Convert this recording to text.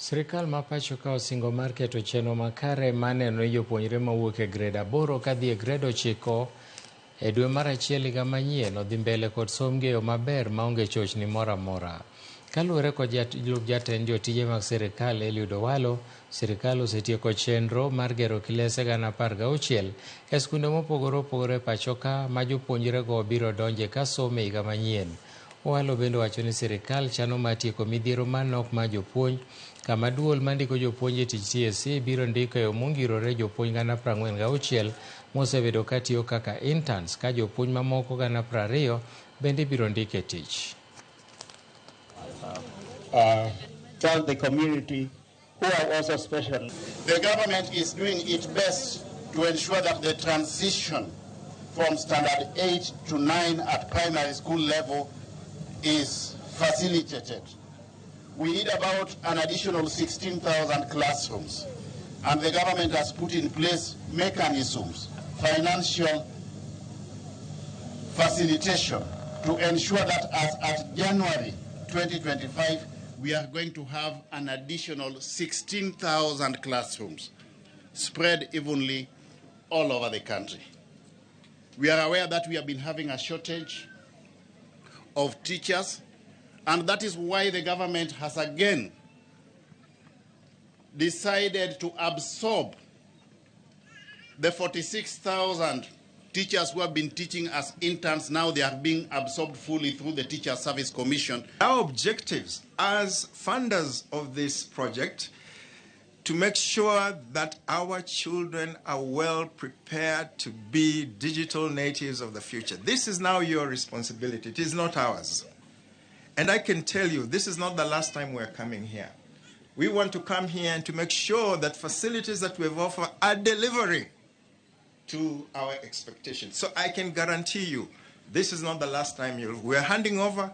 Sirikal ma pacho ka osingo mar keto chenro makare maneno ni jopuonjre mawuok e gred 8 kadhi e gred 9 e dwe mar achiel higa manyien odhi mbele kod somb yo maber maonge chochni moro amora. Kaluwore kod jalup jatend jotije mag sirikal Eliud Owalo, sirikal osetieko chenro mar gero kilese 16,000 e skunde mopogore opogore pacho ka ma jopuonjrego biro donje ka somo e higa manyien. Owalo bende wacho ni sirikal chano mar tieko midhiero manok mar jopuonj, kama duol mandiko jopuonj e tich TSC biro ndiko e yo mongirore jopuonj 46,000 mosebedo katiyo kaka interns, ka jopuonj mamoko 20,000 bende biro ndiko e tich. Tell the community who are also special. The government is doing its best to ensure that the transition from standard 8 to 9 at primary school level is facilitated. We need about an additional 16,000 classrooms, and the government has put in place mechanisms, financial facilitation, to ensure that as at January 2025, we are going to have an additional 16,000 classrooms spread evenly all over the country. We are aware that we have been having a shortage of teachers, and that is why the government has again decided to absorb the 46,000 teachers who have been teaching as interns. Now they are being absorbed fully through the Teacher Service Commission. Our objectives as funders of this project to make sure that our children are well prepared to be digital natives of the future. This is now your responsibility. It is not ours. And I can tell you, this is not the last time we're coming here. We want to come here and to make sure that facilities that we've offered are delivering to our expectations. So I can guarantee you, this is not the last time we're handing over